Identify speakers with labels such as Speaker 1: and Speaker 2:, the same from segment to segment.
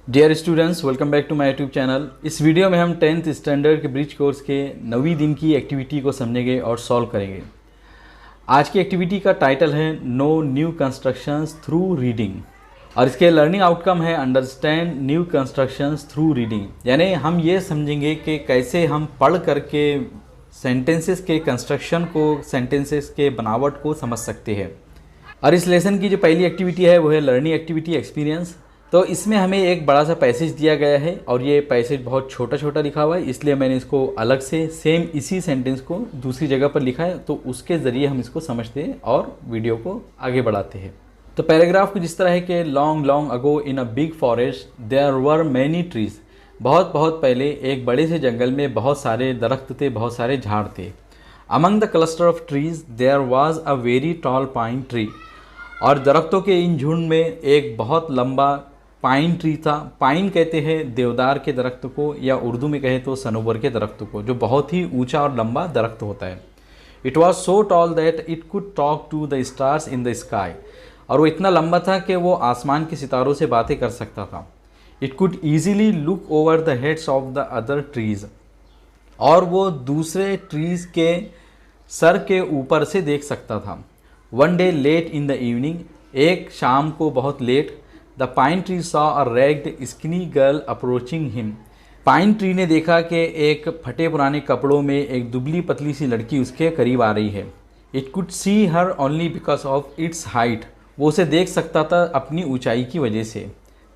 Speaker 1: Dear students, welcome back to my YouTube channel. इस video में हम 10th स्टैंडर्ड के ब्रिज कोर्स के 9वीं दिन की एक्टिविटी को समझेंगे और सॉल्व करेंगे। आज की एक्टिविटी का टाइटल है know new constructions through reading और इसके लर्निंग आउटकम है understand new constructions through reading. यानी हम ये समझेंगे कि कैसे हम पढ़ करके सेंटेंसेस के कंस्ट्रक्शन को, सेंटेंसेस के बनावट को समझ सकते हैं। और इस लेसन की जो पहली एक्टिविटी है वो है लर्निंग एक्टिविटी एक्सपीरियंस। तो इसमें हमें एक बड़ा सा पैसेज दिया गया है और ये पैसेज बहुत छोटा छोटा लिखा हुआ है, इसलिए मैंने इसको अलग से सेम इसी सेंटेंस को दूसरी जगह पर लिखा है, तो उसके ज़रिए हम इसको समझते हैं और वीडियो को आगे बढ़ाते हैं। तो पैराग्राफ कुछ इस तरह है कि long long ago in a big forest there were many trees. बहुत बहुत पहले एक बड़े से जंगल में बहुत सारे दरख्त थे, बहुत सारे झाड़ थे। Among the cluster of trees there was a very tall pine tree. और दरख्तों के इन झुंड में एक बहुत लंबा पाइन ट्री था। पाइन कहते हैं देवदार के दरख्त को, या उर्दू में कहे तो सनोवर के दरख्त को, जो बहुत ही ऊंचा और लंबा दरख्त होता है। It was so tall that it could talk to the stars in the sky. और वो इतना लंबा था कि वो आसमान के सितारों से बातें कर सकता था। It could easily look over the heads of the other trees. और वो दूसरे ट्रीज के सर के ऊपर से देख सकता था। One day late in the evening, एक शाम को बहुत late, the pine tree saw a ragged skinny girl approaching him. Pine tree ने देखा कि एक फटे पुराने कपड़ों में एक दुबली पतली सी लड़की उसके करीब आ रही है। It could see her only because of its height. वो उसे देख सकता था अपनी ऊंचाई की वजह से।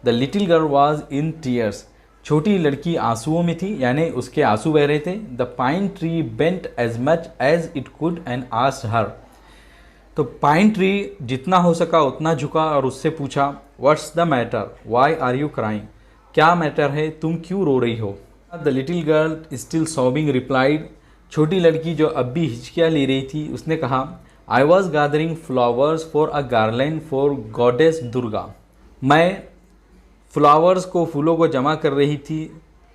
Speaker 1: The little girl was in tears. छोटी लड़की आंसुओं में थी, यानी उसके आंसू बह रहे थे। The pine tree bent as much as it could and asked her. तो पाइन ट्री जितना हो सका उतना झुका और उससे पूछा, what's the matter, why are you crying. क्या मैटर है, तुम क्यों रो रही हो। The little girl still sobbing replied. छोटी लड़की जो अब भी हिचकियाँ ले रही थी उसने कहा, I was gathering flowers for a garland for goddess Durga. मैं फ्लावर्स को, फूलों को जमा कर रही थी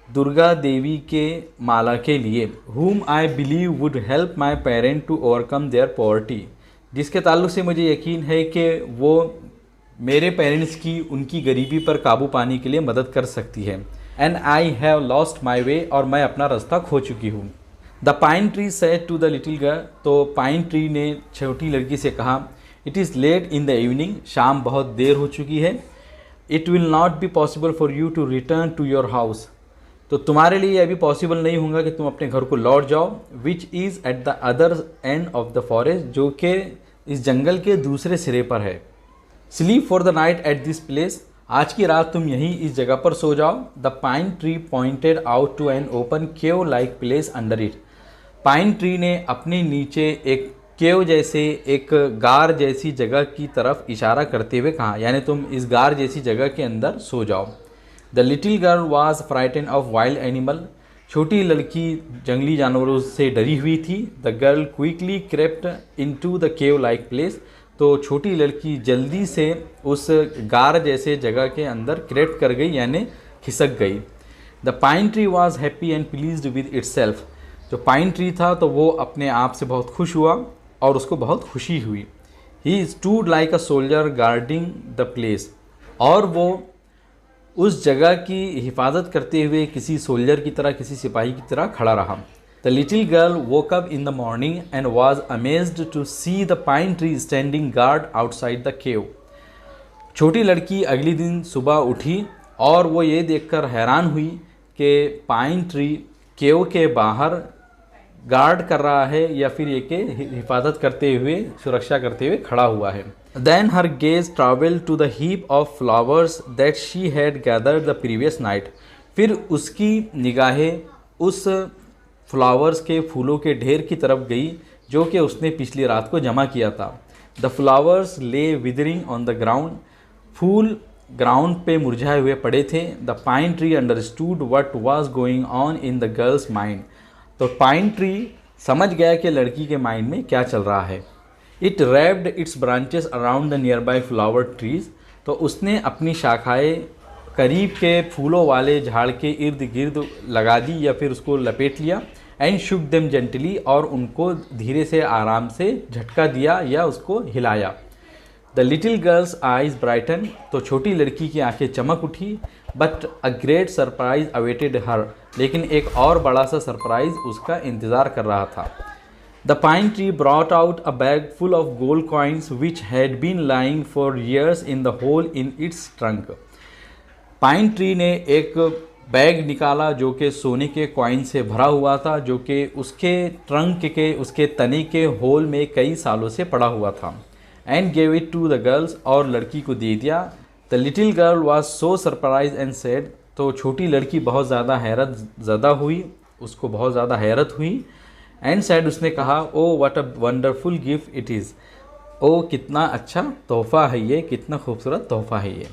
Speaker 1: दुर्गा देवी के माला के लिए। whom I believe would help my parent to overcome their poverty. जिसके ताल्लुक से मुझे यकीन है कि वो मेरे पेरेंट्स की उनकी गरीबी पर काबू पाने के लिए मदद कर सकती है। And I have lost my way, और मैं अपना रास्ता खो चुकी हूँ। The pine tree said to the little girl. तो पाइन ट्री ने छोटी लड़की से कहा, it is late in the evening, शाम बहुत देर हो चुकी है। It will not be possible for you to return to your house. तो तुम्हारे लिए अभी पॉसिबल नहीं होगा कि तुम अपने घर को लौट जाओ। Which is at the other end of the forest, जो कि इस जंगल के दूसरे सिरे पर है। Sleep for the night at this place, आज की रात तुम यहीं इस जगह पर सो जाओ। The pine tree pointed out to an open cave like place under it. Pine tree ने अपने नीचे एक केव जैसे, एक गार जैसी जगह की तरफ इशारा करते हुए कहा, यानी तुम इस गार जैसी जगह के अंदर सो जाओ। The little girl was frighten of wild animal. छोटी लड़की जंगली जानवरों से डरी हुई थी। The girl quickly crept into the cave like place. तो छोटी लड़की जल्दी से उस गार जैसे जगह के अंदर क्रेप्ट कर गई, यानी खिसक गई। The pine tree was happy and pleased with itself. जो पाइन ट्री था तो वो अपने आप से बहुत खुश हुआ और उसको बहुत खुशी हुई। He stood like a soldier guarding the place. और वो उस जगह की हिफाजत करते हुए किसी सोल्जर की तरह, किसी सिपाही की तरह खड़ा रहा। The little girl woke up in the morning and was amazed to see the pine tree standing guard outside the cave. छोटी लड़की अगली दिन सुबह उठी और वो ये देखकर हैरान हुई कि पाइन ट्री केव के बाहर गार्ड कर रहा है, या फिर ये के हिफाजत करते हुए, सुरक्षा करते हुए खड़ा हुआ है। Then her gaze traveled to the heap of flowers that she had gathered the previous night. फिर उसकी निगाहें उस फ्लावर्स के, फूलों के ढेर की तरफ गई जो कि उसने पिछली रात को जमा किया था। The flowers lay withering on the ground. फूल ग्राउंड पे मुरझाए हुए पड़े थे। The pine tree understood what was going on in the girl's mind. तो पाइन ट्री समझ गया कि लड़की के माइंड में क्या चल रहा है। It wrapped it's branches around the near by flower trees. तो उसने अपनी शाखाएँ करीब के फूलों वाले झाड़ के इर्द गिर्द लगा दी, या फिर उसको लपेट लिया। एंड शुक देम जेंटली, और उनको धीरे से आराम से झटका दिया या उसको हिलाया। The little girl's eyes brighten. तो छोटी लड़की की आंखें चमक उठी। But a great surprise awaited her, लेकिन एक और बड़ा सा सरप्राइज उसका इंतज़ार कर रहा था। The pine tree brought out a bag full of gold coins which had been lying for years in the hole in its trunk. Pine tree ने एक बैग निकाला जो कि सोने के कॉइन से भरा हुआ था, जो कि उसके ट्रंक के उसके तने के होल में कई सालों से पड़ा हुआ था। And gave it to the girls, और लड़की को दे दिया। The little girl was so surprise and said, तो छोटी लड़की बहुत ज़्यादा हैरत ज़दा हुई, उसको बहुत ज़्यादा हैरत हुई। एंड सेड, उसने कहा, oh what a wonderful gift it is, oh कितना अच्छा तोहफ़ा है ये, कितना खूबसूरत तोहफ़ा है ये।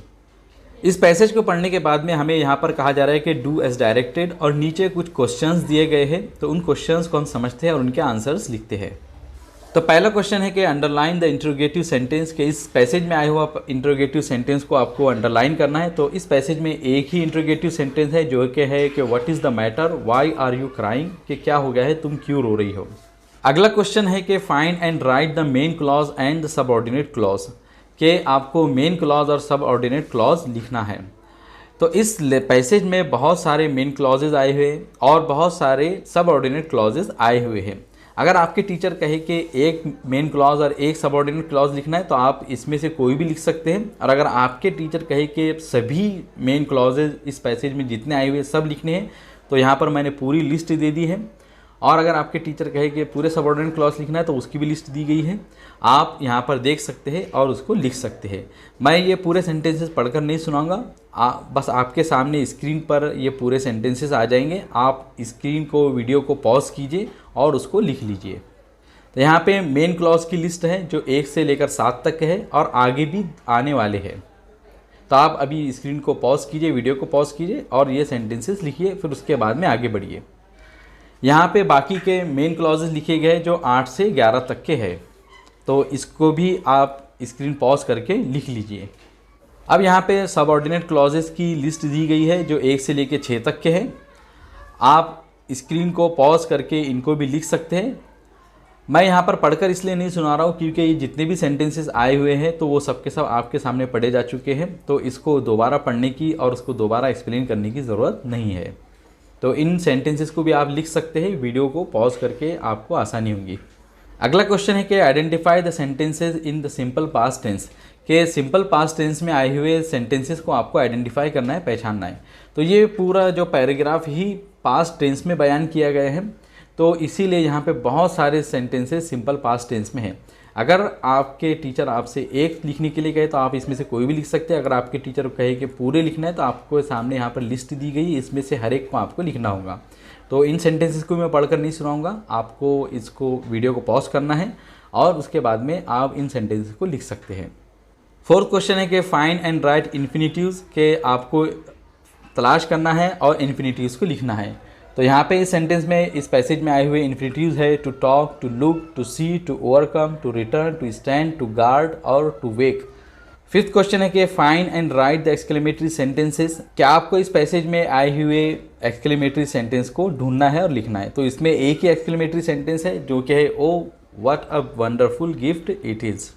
Speaker 1: इस पैसेज को पढ़ने के बाद में हमें यहाँ पर कहा जा रहा है कि डू एज डायरेक्टेड, और नीचे कुछ क्वेश्चंस दिए गए हैं, तो उन क्वेश्चंस को हम समझते हैं और उनके आंसर्स लिखते हैं। तो पहला क्वेश्चन है कि अंडरलाइन द इंट्रोगेटिव सेंटेंस, के इस पैसेज में आया हुआ इंट्रोगेटिव सेंटेंस को आपको अंडरलाइन करना है। तो इस पैसेज में एक ही इंट्रोगेटिव सेंटेंस है जो कि है कि what is the matter, why are you crying, कि क्या हो गया है, तुम क्यों रो रही हो। अगला क्वेश्चन है कि find and write the main clause and the subordinate clause, के आपको मेन क्लॉज और सबऑर्डिनेट क्लॉज लिखना है। तो इस पैसेज में बहुत सारे मेन क्लॉजेज आए हुए हैं और बहुत सारे सबऑर्डिनेट क्लॉजेज आए हुए हैं। अगर आपके टीचर कहे कि एक मेन क्लॉज और एक सबऑर्डिनेट क्लॉज लिखना है तो आप इसमें से कोई भी लिख सकते हैं, और अगर आपके टीचर कहे कि सभी मेन क्लॉजेज इस पैसेज में जितने आए हुए सब लिखने हैं, तो यहाँ पर मैंने पूरी लिस्ट दे दी है। और अगर आपके टीचर कहे कि पूरे सबऑर्डिनेट क्लॉज लिखना है तो उसकी भी लिस्ट दी गई है, आप यहाँ पर देख सकते हैं और उसको लिख सकते हैं। मैं ये पूरे सेंटेंसेस पढ़कर नहीं सुनाऊंगा, बस आपके सामने स्क्रीन पर ये पूरे सेंटेंसेस आ जाएंगे। आप स्क्रीन को, वीडियो को पॉज कीजिए और उसको लिख लीजिए। तो यहाँ पे मेन क्लॉज की लिस्ट है जो 1 से लेकर 7 तक है और आगे भी आने वाले हैं। तो आप अभी स्क्रीन को पॉज कीजिए, वीडियो को पॉज कीजिए और ये सेंटेंसेस लिखिए, फिर उसके बाद में आगे बढ़िए। यहाँ पे बाकी के मेन क्लॉजेस लिखे गए जो 8 से 11 तक के हैं, तो इसको भी आप स्क्रीन पॉज करके लिख लीजिए। अब यहाँ पे सबऑर्डिनेट क्लॉजेस की लिस्ट दी गई है जो 1 से लेकर 6 तक के हैं। आप स्क्रीन को पॉज करके इनको भी लिख सकते हैं। मैं यहाँ पर पढ़कर इसलिए नहीं सुना रहा हूँ क्योंकि ये जितने भी सेंटेंसेस आए हुए हैं तो वो सब के सब आपके सामने पढ़े जा चुके हैं, तो इसको दोबारा पढ़ने की और उसको दोबारा एक्सप्लेन करने की ज़रूरत नहीं है। तो इन सेंटेंसेस को भी आप लिख सकते हैं, वीडियो को पॉज करके आपको आसानी होगी। अगला क्वेश्चन है कि identify the sentences in the simple past tense, के सिंपल पास्ट टेंस में आए हुए सेंटेंसेस को आपको आइडेंटिफाई करना है, पहचानना है। तो ये पूरा जो पैराग्राफ ही पास्ट टेंस में बयान किया गया है, तो इसीलिए यहाँ पे बहुत सारे सेंटेंसेस सिंपल पास्ट टेंस में हैं। अगर आपके टीचर आपसे एक लिखने के लिए कहे तो आप इसमें से कोई भी लिख सकते हैं। अगर आपके टीचर कहे कि पूरे लिखना है तो आपको सामने यहाँ पर लिस्ट दी गई, इसमें से हर एक को आपको लिखना होगा। तो इन सेंटेंसेस को मैं पढ़कर नहीं सुनाऊंगा, आपको इसको वीडियो को पॉज करना है और उसके बाद में आप इन सेंटेंसेस को लिख सकते हैं। फोर्थ क्वेश्चन है कि फाइंड एंड राइट इन्फिनिटिव्स, के आपको तलाश करना है और इन्फिनिटिव्स को लिखना है। तो यहाँ पे इस सेंटेंस में, इस पैसेज में आए हुए इन्फिनिटिव्स है to talk, to look, to see, to overcome, to return, to stand, to guard और टू वेक। फिफ्थ क्वेश्चन है कि find and write the exclamatory sentences, क्या आपको इस पैसेज में आए हुए एक्सक्लेमेटरी सेंटेंस को ढूंढना है और लिखना है। तो इसमें एक ही एक्सक्लेमेटरी सेंटेंस है जो कि है ओ what a wonderful gift it is.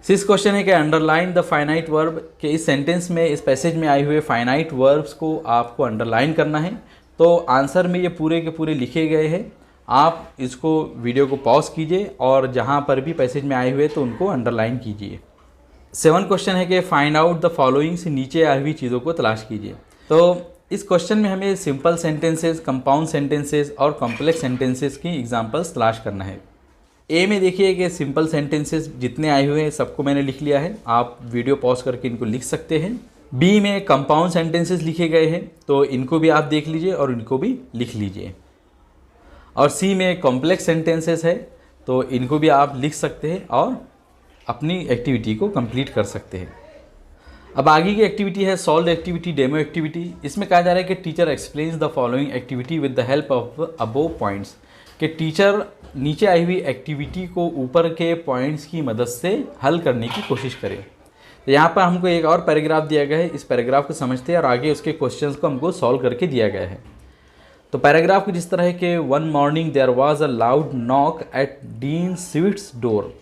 Speaker 1: Sixth question है कि अंडरलाइन द फाइनाइट वर्ब, के इस सेंटेंस में, इस पैसेज में आए हुए फाइनाइट वर्ब्स को आपको अंडरलाइन करना है। तो आंसर में ये पूरे के पूरे लिखे गए हैं, आप इसको वीडियो को पॉज कीजिए और जहाँ पर भी पैसेज में आए हुए तो उनको अंडरलाइन कीजिए। 7 क्वेश्चन है कि फाइंड आउट द फॉलोइंग, से नीचे आई हुई चीज़ों को तलाश कीजिए। तो इस क्वेश्चन में हमें सिंपल सेंटेंसेस, कंपाउंड सेंटेंसेस और कॉम्प्लेक्स सेंटेंसेस की एग्जांपल्स तलाश करना है। ए में देखिए कि सिंपल सेंटेंसेस जितने आए हुए हैं सबको मैंने लिख लिया है, आप वीडियो पॉज करके इनको लिख सकते हैं। बी में कंपाउंड सेंटेंसेस लिखे गए हैं, तो इनको भी आप देख लीजिए और इनको भी लिख लीजिए। और सी में कॉम्प्लेक्स सेंटेंसेस है, तो इनको भी आप लिख सकते हैं और अपनी एक्टिविटी को कंप्लीट कर सकते हैं। अब आगे की एक्टिविटी है सॉल्व एक्टिविटी, डेमो एक्टिविटी। इसमें कहा जा रहा है कि teacher explains the following activity with the help of above points, कि टीचर नीचे आई हुई एक्टिविटी को ऊपर के पॉइंट्स की मदद से हल करने की कोशिश करें। तो यहाँ पर हमको एक और पैराग्राफ दिया गया है, इस पैराग्राफ को समझते हैं और आगे उसके क्वेश्चंस को हमको सॉल्व करके दिया गया है। तो पैराग्राफ कुछ इस तरह है कि one morning there was a loud knock at Dean Swift's door,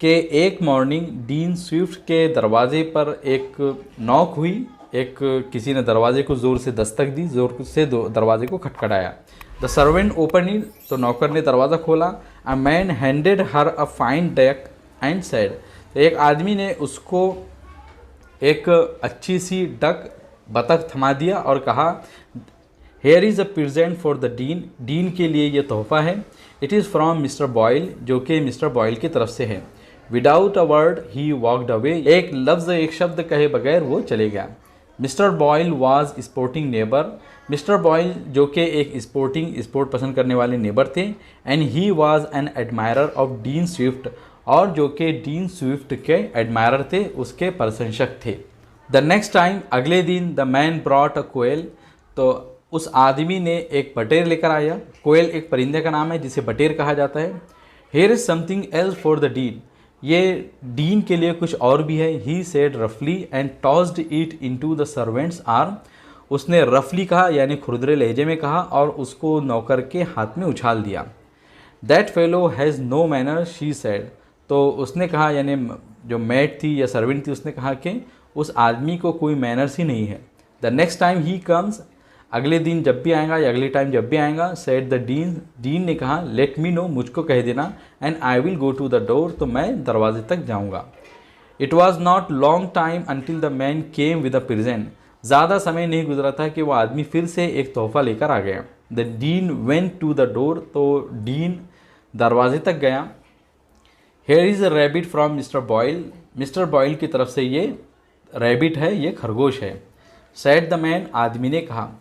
Speaker 1: के एक मॉर्निंग डीन स्विफ्ट के दरवाजे पर एक नॉक हुई, एक किसी ने दरवाजे को ज़ोर से दस्तक दी, ज़ोर से दरवाजे को खटखटाया। द सर्वेंट ओपन इट, तो नौकर ने दरवाज़ा खोला। A man handed her a fine duck and said, तो एक आदमी ने उसको एक अच्छी सी डक बतख थमा दिया और कहा, here is a present for the dean, dean के लिए ये तोहफ़ा है। It is from mister Boyle, जो कि मिस्टर बॉयल की तरफ से है। Without a word he walked away, एक लफ्ज़ एक शब्द कहे बगैर वो चले गया। Mister Boyle was sporting neighbour, mister Boyle जो कि एक स्पोर्ट पसंद करने वाले नेबर थे। And he was an admirer of Dean Swift, और जो कि डीन स्विफ्ट के एडमायरर थे, उसके प्रशंसक थे। द नेक्स्ट टाइम, अगले दिन, द मैन ब्रॉट अ कोयल, तो उस आदमी ने एक बटेर लेकर आया। कोयल एक परिंदे का नाम है जिसे बटेर कहा जाता है। Here is something else for the dean, ये डीन के लिए कुछ और भी है। ही सेड रफली and tossed it into the servants arm, उसने रफली कहा यानी खुरदरे लहजे में कहा और उसको नौकर के हाथ में उछाल दिया। That fellow has no manner she said, तो उसने कहा, यानी जो मैड थी या सर्वेंट थी, उसने कहा कि उस आदमी को कोई मैनर्स ही नहीं है। The next time he comes, अगले दिन जब भी आएगा या अगले टाइम जब भी आएगा, सेड द डीन, डीन ने कहा, लेट मी नो, मुझको कह देना, and I will go to the door, तो मैं दरवाजे तक जाऊंगा। It was not long time until the man came with a present, ज़्यादा समय नहीं गुजरा था कि वह आदमी फिर से एक तोहफ़ा लेकर आ गया। The dean went to the door, तो डीन दरवाजे तक गया। Here is a rabbit from mister Boyle, mister Boyle की तरफ से ये रैबिट है, ये खरगोश है। सेड द मैन, आदमी ने कहा,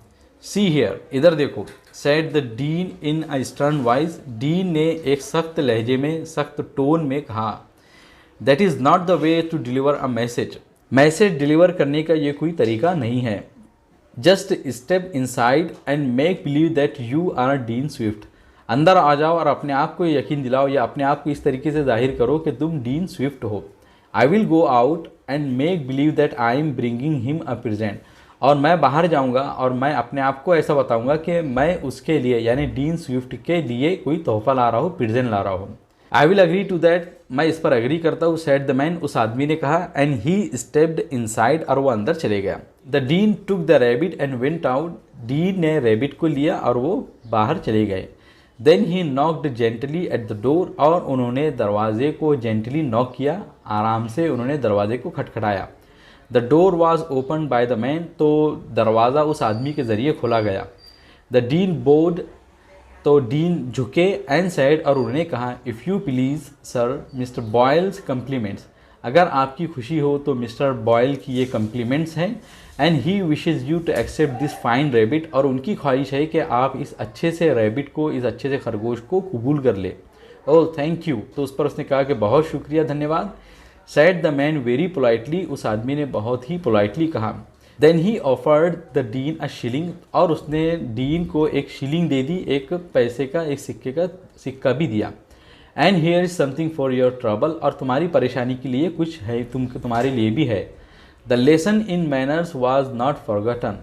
Speaker 1: सी हेयर, इधर देखो। Said the dean in a stern voice, डीन ने एक सख्त लहजे में, सख्त टोन में कहा, that is not the way to deliver a message, message deliver करने का ये कोई तरीका नहीं है। Just step inside and make believe that you are Dean Swift, अंदर आ जाओ और अपने आप को यकीन दिलाओ या अपने आप को इस तरीके से जाहिर करो कि तुम डीन स्विफ्ट हो। आई will go out and make believe that I am bringing him a present, और मैं बाहर जाऊंगा और मैं अपने आप को ऐसा बताऊंगा कि मैं उसके लिए यानी डीन स्विफ्ट के लिए कोई तोहफा ला रहा हूँ, प्रेजेंट ला रहा हूँ। I will agree to that, मैं इस पर अग्री करता हूँ। सेड द मैन, उस आदमी ने कहा। एंड ही स्टेप्ड इनसाइड, और वो अंदर चले गया। The dean took the rabbit and went out, dean ने रैबिट को लिया और वो बाहर चले गए। Then he knocked gently at the door, और उन्होंने दरवाजे को जेंटली नॉक किया, आराम से उन्होंने दरवाजे को खटखटाया। The door was open by the man, तो दरवाज़ा उस आदमी के ज़रिए खोला गया। द डीन बोर्ड, तो डीन झुके, एंड सेड, और उन्होंने कहा, if you please sir mister Boyle's compliments, अगर आपकी खुशी हो तो मिस्टर बॉयल की ये कम्प्लीमेंट्स हैं। And he wishes you to accept this fine rabbit, और उनकी ख्वाहिश है कि आप इस अच्छे से रैबिट को, इस अच्छे से खरगोश को कबूल कर ले। ओह थैंक यू, तो उस पर उसने कहा कि बहुत शुक्रिया, धन्यवाद। Said the man very politely, उस आदमी ने बहुत ही पोलाइटली कहा। Then he offered the dean a shilling, और उसने डीन को एक शिलिंग दे दी, एक पैसे का, एक सिक्के का सिक्का भी दिया। And here is something for your trouble, और तुम्हारी परेशानी के लिए कुछ है, तुम्हारे लिए भी है। The lesson in manners was not forgotten,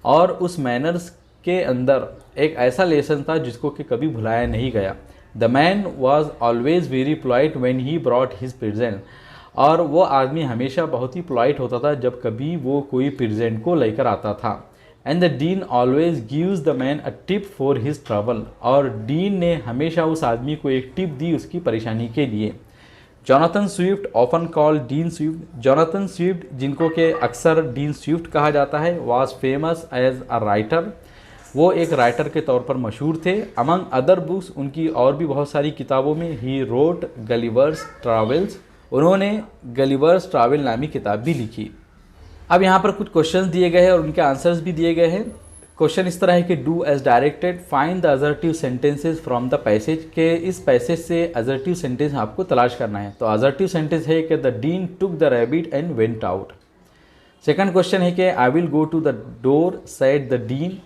Speaker 1: और उस मैनर्स के अंदर एक ऐसा लेसन था जिसको कि कभी भुलाया नहीं गया। The man was always very polite when he brought his present, और वो आदमी हमेशा बहुत ही पोलाइट होता था जब कभी वो कोई प्रेजेंट को लेकर आता था। And the dean always gives the man a tip for his trouble, और डीन ने हमेशा उस आदमी को एक टिप दी उसकी परेशानी के लिए। Jonathan Swift often called dean Swift, Jonathan Swift जिनको के अक्सर डीन स्विफ्ट कहा जाता है, was famous as a writer, वो एक राइटर के तौर पर मशहूर थे। अमंग अदर बुक्स, उनकी और भी बहुत सारी किताबों में, ही रोट गलिवर्स ट्रैवल्स, उन्होंने गलिवर्स ट्रैवल नामी किताब भी लिखी। अब यहाँ पर कुछ क्वेश्चंस दिए गए हैं और उनके आंसर्स भी दिए गए हैं। क्वेश्चन इस तरह है कि do as directed, find the assertive sentences from the passage, के इस पैसेज से असर्टिव सेंटेंस आपको तलाश करना है। तो असर्टिव सेंटेंस है कि the dean took the rabbit and went out. Second question है कि I will go to the door said the dean,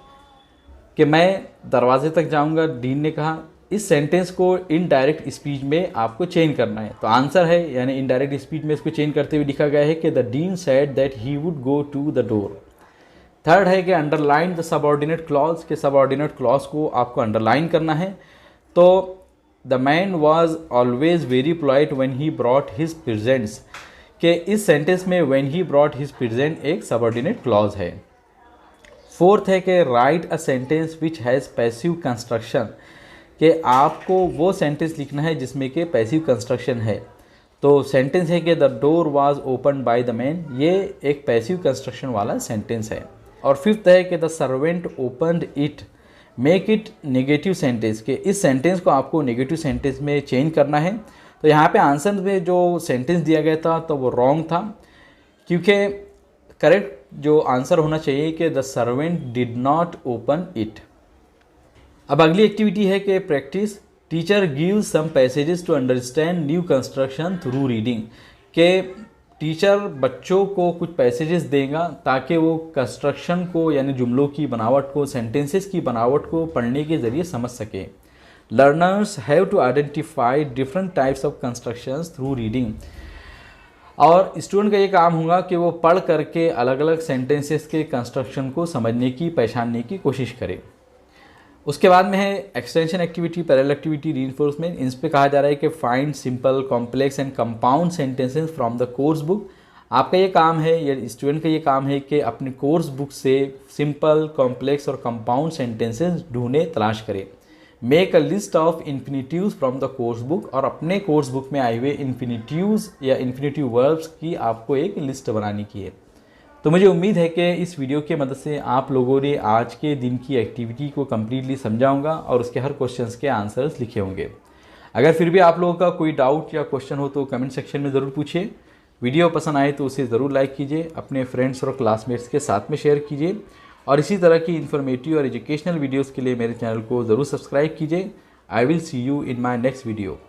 Speaker 1: कि मैं दरवाजे तक जाऊंगा, डीन ने कहा। इस सेंटेंस को इनडायरेक्ट स्पीच में आपको चेंज करना है। तो आंसर है, यानी इनडायरेक्ट स्पीच में इसको चेंज करते हुए लिखा गया है कि the dean said that he would go to the door. Third है कि अंडरलाइन द सबऑर्डिनेट क्लॉज, के सबऑर्डिनेट क्लॉज को आपको अंडरलाइन करना है। तो the man was always very polite when he brought his presents, कि इस सेंटेंस में when he brought his present एक सबऑर्डिनेट क्लॉज है। फोर्थ है कि write a sentence which has passive construction, कि आपको वो सेंटेंस लिखना है जिसमें कि पैसिव कंस्ट्रक्शन है। तो सेंटेंस है कि the door was open by the man, ये एक पैसिव कंस्ट्रक्शन वाला सेंटेंस है। और फिफ्थ है कि the servant opened it, make it negative sentence, कि इस सेंटेंस को आपको नेगेटिव सेंटेंस में चेंज करना है। तो यहाँ पे आंसर में जो सेंटेंस दिया गया था तो वो रॉन्ग था, क्योंकि करेक्ट जो आंसर होना चाहिए कि the servant did not open it. अब अगली एक्टिविटी है कि practice teacher gives some passages to understand new construction through reading, के टीचर बच्चों को कुछ पैसेजेस देगा ताकि वो कंस्ट्रक्शन को यानी जुमलों की बनावट को, सेंटेंसेस की बनावट को पढ़ने के ज़रिए समझ सके। Learners have to identify different types of constructions through reading, और स्टूडेंट का ये काम होगा कि वो पढ़ करके अलग अलग सेंटेंसेस के कंस्ट्रक्शन को समझने की, पहचानने की कोशिश करे। उसके बाद में है extension activity, parallel activity, reinforcement. इस पे कहा जा रहा है कि find simple, complex and compound sentences from the course book. आपका ये काम है या स्टूडेंट का ये काम है कि अपनी कोर्स बुक से सिंपल, कॉम्प्लेक्स और कंपाउंड सेंटेंसेस ढूंढे, तलाश करें। Make a list of infinitives from the course book, और अपने कोर्स बुक में आए हुए इन्फिनिटिव्स या इन्फिनिटिव वर्ब्स की आपको एक लिस्ट बनानी की है। तो मुझे उम्मीद है कि इस वीडियो की मदद से आप लोगों ने आज के दिन की एक्टिविटी को कम्प्लीटली समझा होगा और उसके हर क्वेश्चंस के आंसर्स लिखे होंगे। अगर फिर भी आप लोगों का कोई डाउट या क्वेश्चन हो तो कमेंट सेक्शन में ज़रूर पूछिए। वीडियो पसंद आए तो उसे ज़रूर लाइक कीजिए, अपने फ्रेंड्स और क्लासमेट्स के साथ में शेयर कीजिए, और इसी तरह की इन्फॉर्मेटिव और एजुकेशनल वीडियोज़ के लिए मेरे चैनल को ज़रूर सब्सक्राइब कीजिए। I will see you in my next video.